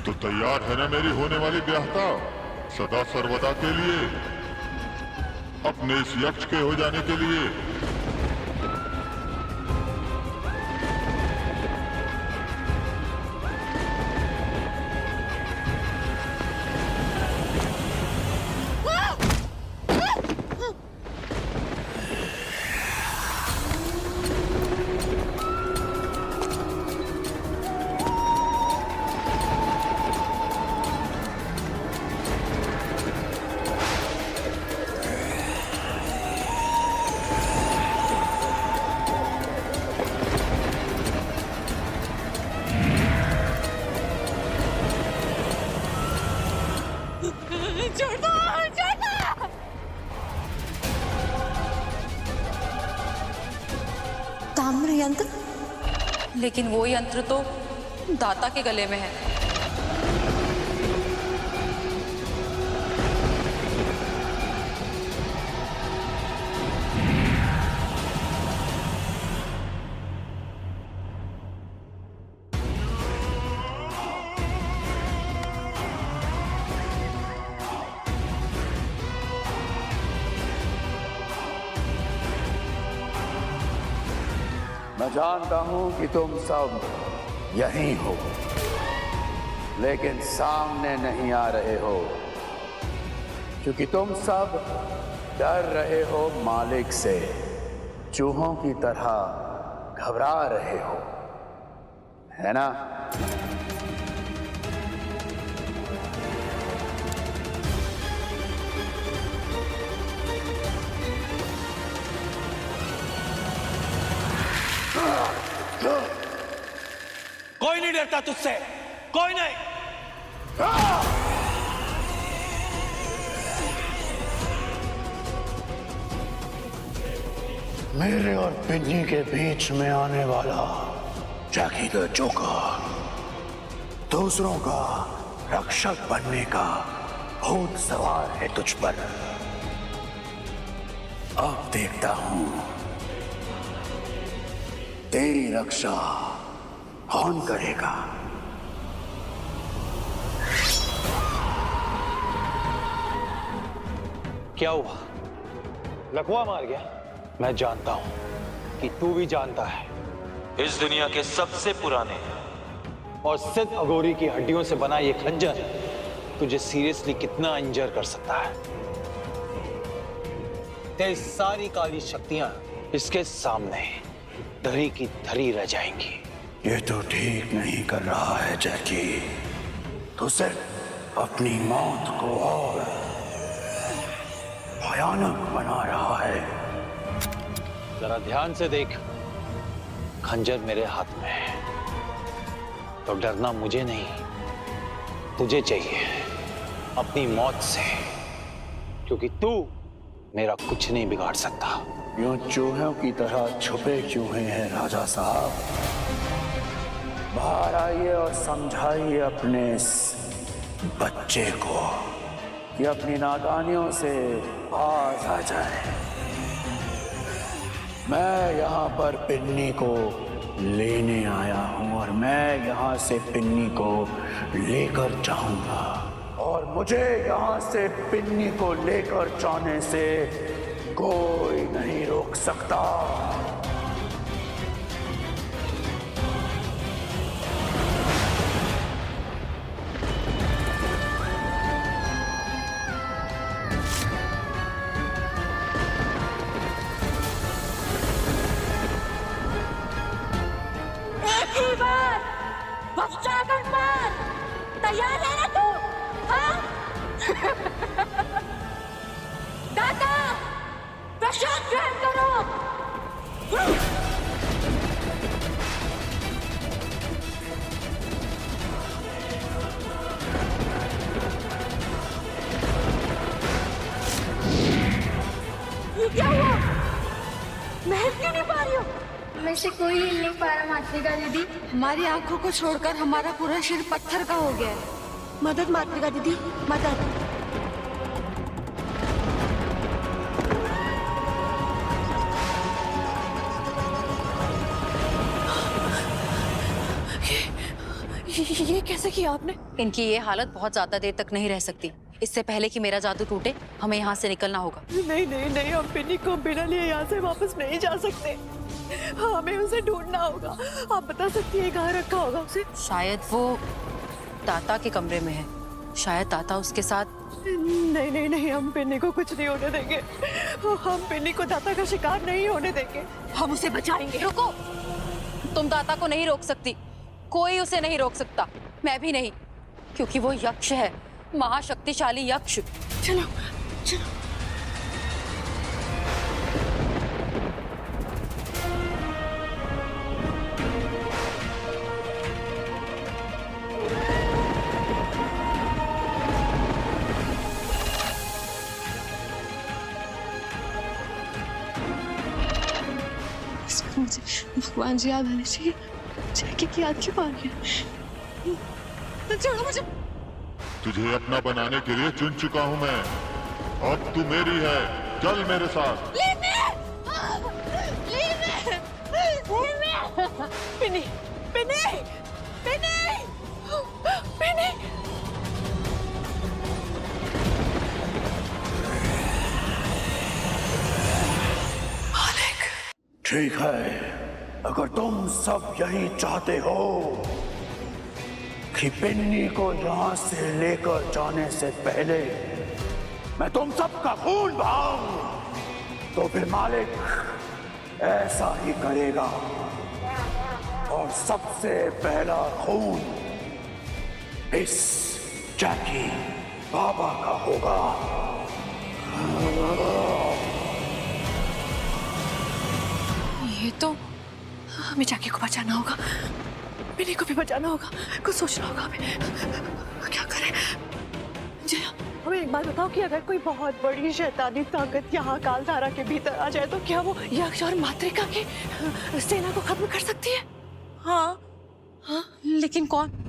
तो तैयार है ना मेरी होने वाली ब्याहता सदा सर्वदा के लिए, अपने इस यक्ष के हो जाने के लिए? ताम्र यंत्र? लेकिन वो यंत्र तो दाता के गले में है। मैं जानता हूं कि तुम सब यहीं हो, लेकिन सामने नहीं आ रहे हो क्योंकि तुम सब डर रहे हो मालिक से, चूहों की तरह घबरा रहे हो, है ना? कोई नहीं डरता तुझसे, कोई नहीं। मेरे और पिन्नी के बीच में आने वाला जैकी द जोकर, दूसरों का रक्षक बनने का भूत सवार है तुझ पर। अब देखता हूं तेरी रक्षा कौन करेगा। क्या हुआ? लकवा मार गया? मैं जानता हूं कि तू भी जानता है इस दुनिया के सबसे पुराने और सिद्ध अघोरी की हड्डियों से बना ये खंजर तुझे सीरियसली कितना इंजर कर सकता है। तेरी सारी काली शक्तियां इसके सामने धरी की धरी रह जाएंगी। ये तो ठीक नहीं कर रहा है जैकी, तो सिर्फ अपनी मौत को और भयानक बना रहा है। जरा ध्यान से देख, खंजर मेरे हाथ में है, तो डरना मुझे नहीं तुझे चाहिए, अपनी मौत से, क्योंकि तू मेरा कुछ नहीं बिगाड़ सकता। यूं चूहों की तरह छुपे क्यों हैं राजा साहब? बाहर आइए और समझाइए अपने इस बच्चे को कि अपनी नादानियों से बाज आ जाए। मैं यहाँ पर पिन्नी को लेने आया हूँ और मैं यहाँ से पिन्नी को लेकर जाऊंगा, और मुझे यहाँ से पिन्नी को लेकर जाने से कोई नहीं रोक सकता। एक ही बार बस जाकर मार। तैयार है ना तू? हाँ? दाता, प्रसाद ग्रहण करो। ये क्या हुआ? मैं हिल क्यों नहीं पा रही हूँ? में से कोई हिल नहीं पा रहा मातृका दीदी। हमारी आंखों को छोड़कर हमारा पूरा शरीर पत्थर का हो गया है। मदद मातृका दीदी, मदद। ये कैसे किया आपने? इनकी ये हालत बहुत ज्यादा देर तक नहीं रह सकती। इससे पहले कि मेरा जादू टूटे हमें यहाँ से निकलना होगा। नहीं नहीं नहीं, हम पिन्नी को बिना लिए यहाँ से वापस नहीं जा सकते। हमें उसे ढूंढना होगा। आप बता सकती है कहाँ रखा होगा उसे? शायद वो दाता के कमरे में है। शायद दाता उसके साथ। नहीं नहीं नहीं, हम पिन्नी को कुछ नहीं होने देंगे। हम पिन्नी को दाता का शिकार नहीं होने देंगे। हम उसे बचाएंगे। रुको, तुम दाता को नहीं रोक सकती। कोई उसे नहीं रोक सकता, मैं भी नहीं, क्योंकि वो यक्ष है, महाशक्तिशाली यक्ष। चलो चलो। मुझे भगवान जी याद आने चाहिए। जैकी की याद क्यों आ रही है? छोड़ो मुझे। तुझे अपना बनाने के लिए चुन चुका हूँ मैं। अब तू मेरी है, चल मेरे साथ। पिन्नी पिन्नी पिन्नी पिन्नी। ठीक है, अगर तुम सब यही चाहते हो कि पिन्नी को यहां से लेकर जाने से पहले मैं तुम सबका खून बहाऊं, तो फिर मालिक ऐसा ही करेगा। और सबसे पहला खून इस जैकी बाबा का होगा। ये तो हमें जाके को बचाना होगा, पिन्नी को भी बचाना होगा। कुछ सोचना होगा हमें। क्या करें? जय, हमें एक बात बताओ कि अगर कोई बहुत बड़ी शैतानी ताकत यहाँ कालधारा के भीतर आ जाए तो क्या वो यक्ष और मातृका की सेना को खत्म कर सकती है? हाँ हाँ, लेकिन कौन?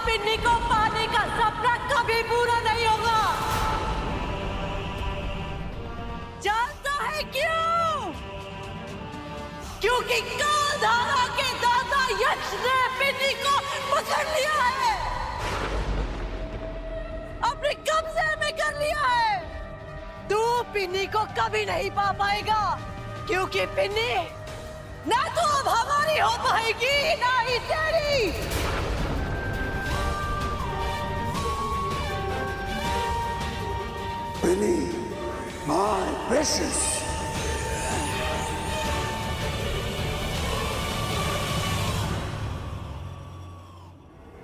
पिन्नी को पाने का सपना कभी पूरा नहीं होगा। जानता है क्यों? क्योंकि कालधारा के दाता यक्ष ने पिन्नी को पकड़ लिया है, अपने कब्जे में कर लिया है। तू पिन्नी को कभी नहीं पा पाएगा, क्योंकि पिन्नी ना तो अब हमारी हो पाएगी ना ही तेरी। Penny, my precious.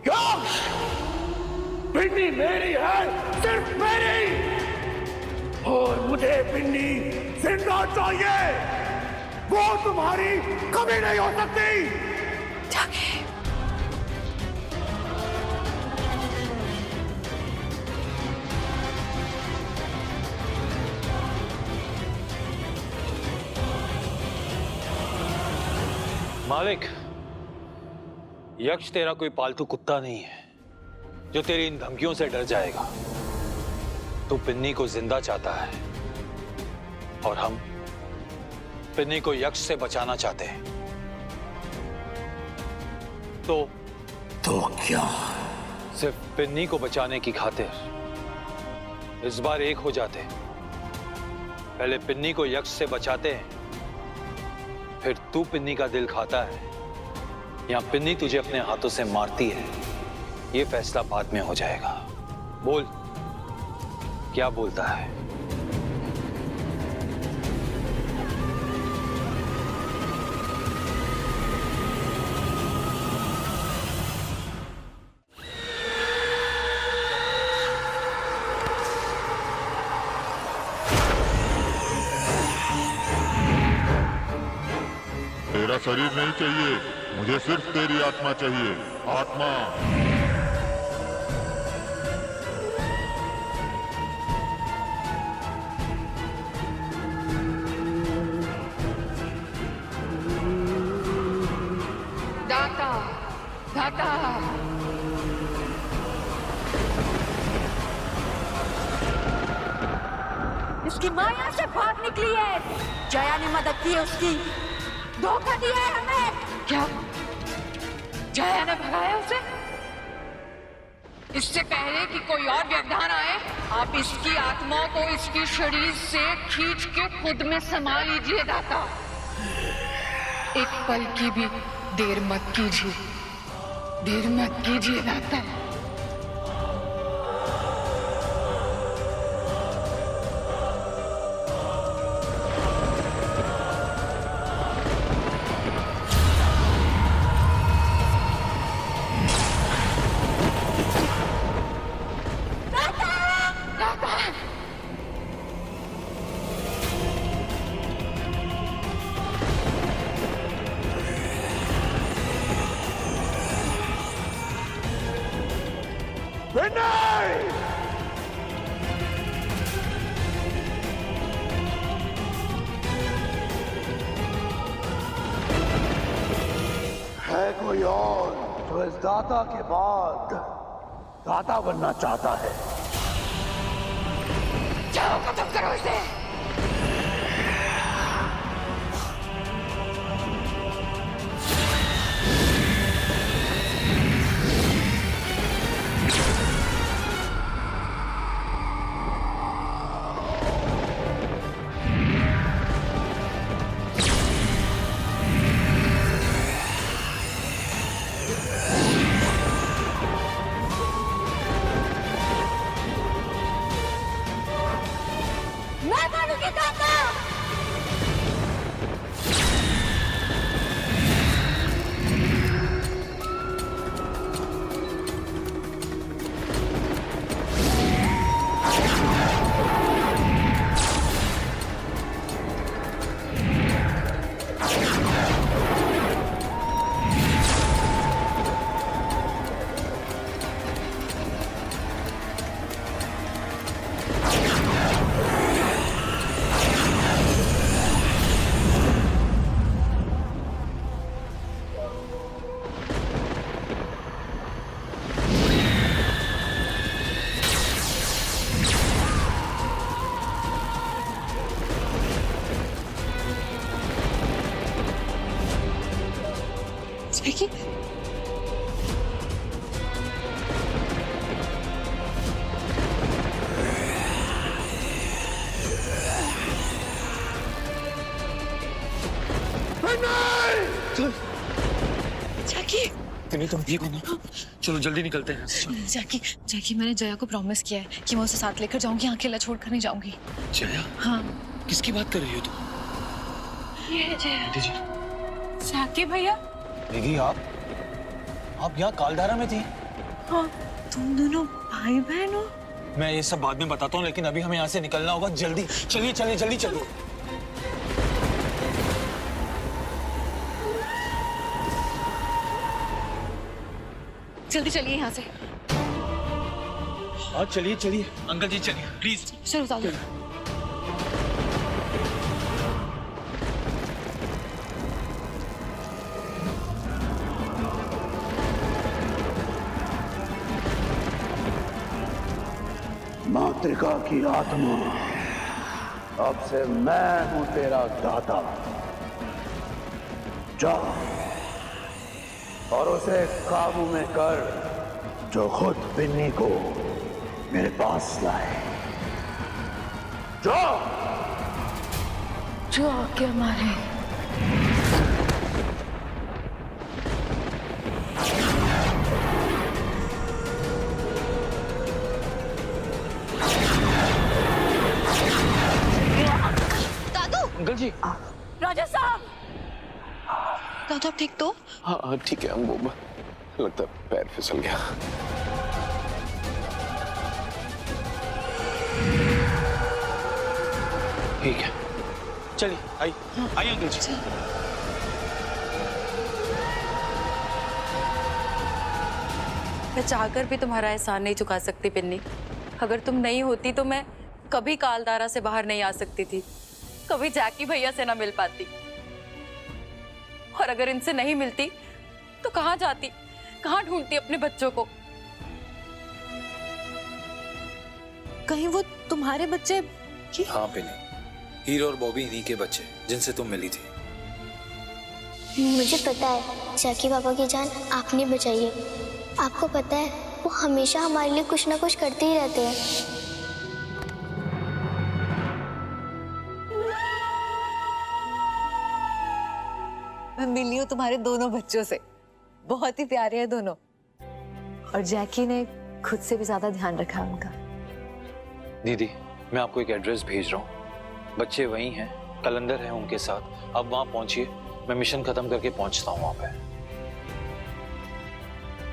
यक्ष, पिन्नी मेरी है, सिर्फ मेरी। और मुझे पिन्नी जिंदा चाहिए। वो तुम्हारी कभी नहीं हो सकती। जाके मालिक, यक्ष तेरा कोई पालतू कुत्ता नहीं है जो तेरी इन धमकियों से डर जाएगा। तू पिन्नी को जिंदा चाहता है और हम पिन्नी को यक्ष से बचाना चाहते हैं। तो क्या? सिर्फ पिन्नी को बचाने की खातिर इस बार एक हो जाते। पहले पिन्नी को यक्ष से बचाते हैं, फिर तू पिन्नी का दिल खाता है या पिन्नी तुझे अपने हाथों से मारती है, ये फैसला बाद में हो जाएगा। बोल, क्या बोलता है? तेरा शरीर नहीं चाहिए, मुझे सिर्फ तेरी आत्मा चाहिए। आत्मा। दाता, दाता इसकी माँ यहाँ से भाग निकली है। जया ने मदद की है उसकी, धोखा दिया है हमें। क्या जया ने भगाया उसे? इससे पहले कि कोई और व्यवधान आए, आप इसकी आत्मा को इसकी शरीर से खींच के खुद में समा लीजिए दाता। एक पल की भी देर मत कीजिए, देर मत कीजिए दाता। है कोई और जो इस दाता के बाद दाता बनना चाहता है? जाओ खत्म करो इसे। मैं बनूंगी दाता। जैकी जैकी तिनी तुम ठीक हो ना? चलो जल्दी निकलते हैं यहाँ से, चलो। जैकी जैकी मैंने जया को प्रॉमिस किया है कि मैं उसे साथ लेकर जाऊंगी, अकेला छोड़कर नहीं जाऊंगी। जया? हाँ किसकी बात कर रही हो तुम? ये जया। दीदी, साकी भैया, दीदी आप यहाँ कालधारा में थी? हाँ तुम दोनों भाई बहन हो? मैं ये सब बाद में बताता हूँ, लेकिन अभी हमें यहाँ से निकलना होगा। जल्दी चलिए, चलिए जल्दी चलिए। जल्दी चलिए यहाँ से। हाँ चलिए चलिए, अंकल जी चलिए प्लीज। चलो चलो। मातृका की आत्मा, अब से मैं हूं तेरा दाता। जा और उसे काबू में कर, जो खुद बिन्नी को मेरे पास लाए। जा। जो आके मारे। अंकल जी। राजा साहब। दादा ठीक तो? हाँ हाँ ठीक है, वो लगता है पैर फिसल गया। ठीक है चलिए, आई आई अंकल जी। मैं चाहकर भी तुम्हारा एहसान नहीं चुका सकती पिन्नी। अगर तुम नहीं होती तो मैं कभी कालधारा से बाहर नहीं आ सकती थी, कभी जैकी भैया से ना मिल पाती। और अगर इनसे नहीं मिलती तो कहाँ जाती, कहाँ ढूंढती अपने बच्चों को? कहीं वो तुम्हारे बच्चे? हाँ पिन्नी, हीर और बॉबी इन्हीं के बच्चे जिनसे तुम मिली थी। मुझे पता है जैकी पापा की जान आपने बचाई है। आपको पता है वो हमेशा हमारे लिए कुछ ना कुछ करते ही रहते हैं। मैं मिली हूँ तुम्हारे दोनों बच्चों से, बहुत ही प्यारे हैं दोनों। और जैकी ने खुद से भी ज्यादा ध्यान रखा उनका। दीदी, मैं आपको एक एड्रेस भेज रहा हूँ, बच्चे वही हैं, कलंदर है उनके साथ। अब वहां पहुंचिए, मैं मिशन खत्म करके पहुंचता हूँ वहां पे।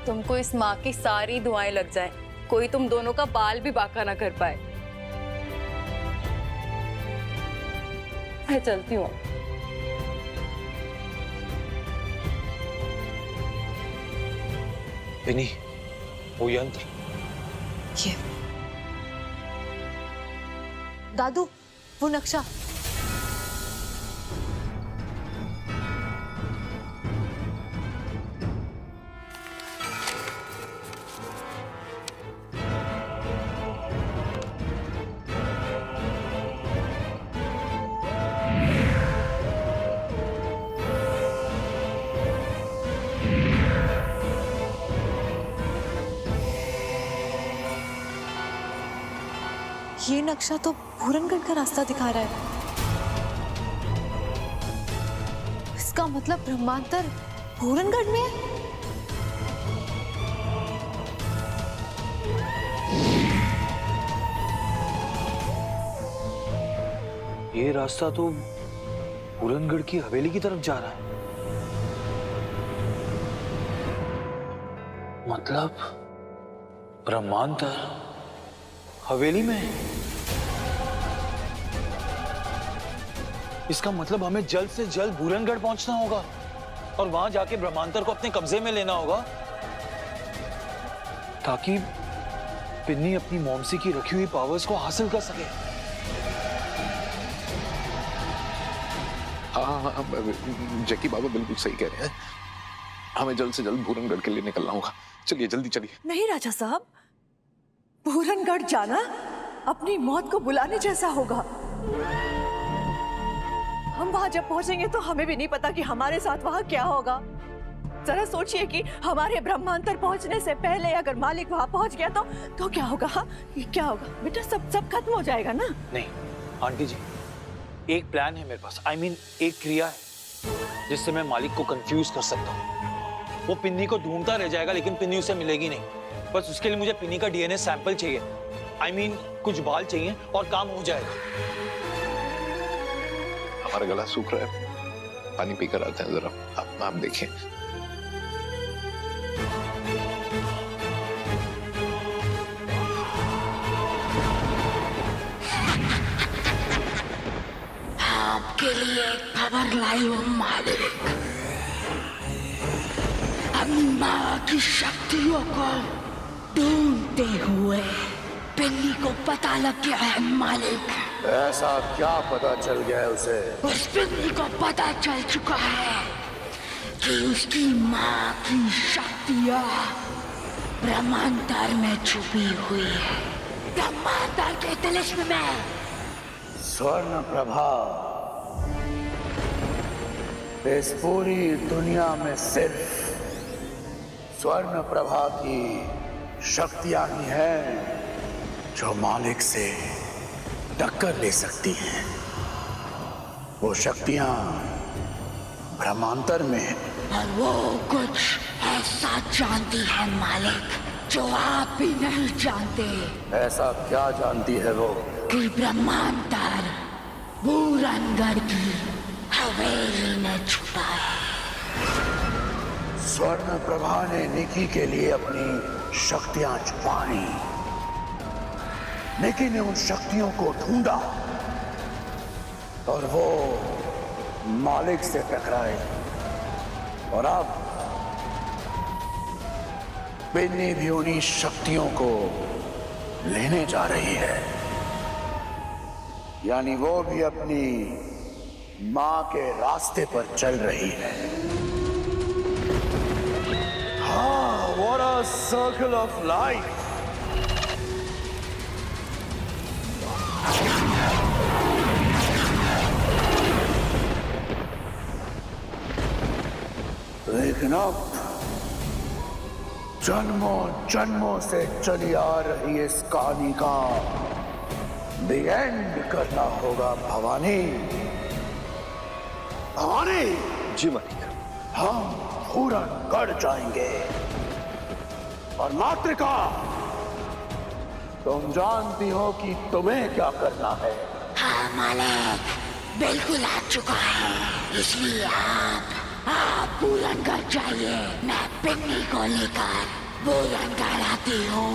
तुमको इस माँ की सारी दुआएं लग जाए, कोई तुम दोनों का बाल भी बांका ना कर पाए। मैं चलती हूँ। पिन्नी, वो यंत्र। ये दादू, वो नक्शा। ये नक्शा तो पूरनगढ़ का रास्ता दिखा रहा है। इसका मतलब ब्रह्मांतर पूरनगढ़ में है। ये रास्ता तो पूरनगढ़ की हवेली की तरफ जा रहा है। मतलब ब्रह्मांतर हवेली में है। इसका मतलब हमें जल्द से जल्द पूरनगढ़ पहुंचना होगा और वहां जाके ब्रह्मांतर को अपने कब्जे में लेना होगा, ताकि पिन्नी अपनी मॉमसी की रखी हुई पावर्स को हासिल कर सके। हाँ, जैकी बाबा बिल्कुल सही कह रहे हैं। हमें जल्द से जल्द पूरनगढ़ के लिए निकलना होगा। चलिए जल्दी चलिए। नहीं राजा साहब, पूरनगढ़ जाना अपनी मौत को बुलाने जैसा होगा। हम वहां जब पहुंचेंगे तो हमें भी नहीं पता कि हमारे साथ वहां क्या होगा। जरा सोचिए कि हमारे ब्रह्मांतर पहुंचने से पहले अगर मालिक वहां पहुंच गया तो क्या होगा? हाँ, क्या होगा बेटा? सब खत्म हो जाएगा ना? नहीं आंटी जी, एक प्लान है मेरे पास। एक क्रिया है जिससे मैं मालिक को कंफ्यूज कर सकता हूँ। वो पिन्नी को ढूंढता रह जाएगा लेकिन पिन्नी उसे मिलेगी नहीं। बस उसके लिए मुझे पिन्नी का डीएनए सैंपल चाहिए। कुछ बाल चाहिए और काम हो जाएगा। हमारा गला सूख रहा है, पानी पीकर आते हैं जरा। आप देखिए। आपके लिए खबर लाई हूँ मालिक। अपनी माँ की शक्तियों को ढूंढते हुए पिन्नी को पता लग गया है मालिक। ऐसा क्या पता चल गया है उसे? उस पिन्नी को पता चल चुका है कि उसकी माँ की शक्तियाँ ब्रह्मांतर में छुपी हुई है, ब्रह्मांतर के तिलिस्म में। स्वर्ण प्रभा इस पूरी दुनिया में सिर्फ स्वर्ण प्रभा की शक्तियां ही हैं जो मालिक से टक्कर ले सकती हैं। वो शक्तियां ब्रह्मांतर में हैं। और वो कुछ ऐसा जानती है मालिक जो आप भी नहीं जानते। ऐसा क्या जानती है वो? कि ब्रह्मांतर पूरनगढ़ की हवेली में छुपा है। स्वर्ण प्रभा ने निकी के लिए अपनी शक्तियां छुपाई। निकी ने उन शक्तियों को ढूंढा और वो मालिक से टकराए। और अब पिन्नी भी उन्हीं शक्तियों को लेने जा रही है। यानी वो भी अपनी मां के रास्ते पर चल रही है। हाँ, circle of life. लेकिन अब जन्मों जन्मों से चली आ रही इस कहानी का द एंड करना होगा भवानी। भवानी जी मालिक। हम पूरनगढ़ जाएंगे और मातृका तुम जानती हो कि तुम्हें क्या करना है। हाँ मालिक, बिल्कुल आ चुका है, इसलिए आप पूरनगढ़ जाइए। मैं पिन्नी को लेकर पूरनगढ़ आती हूँ।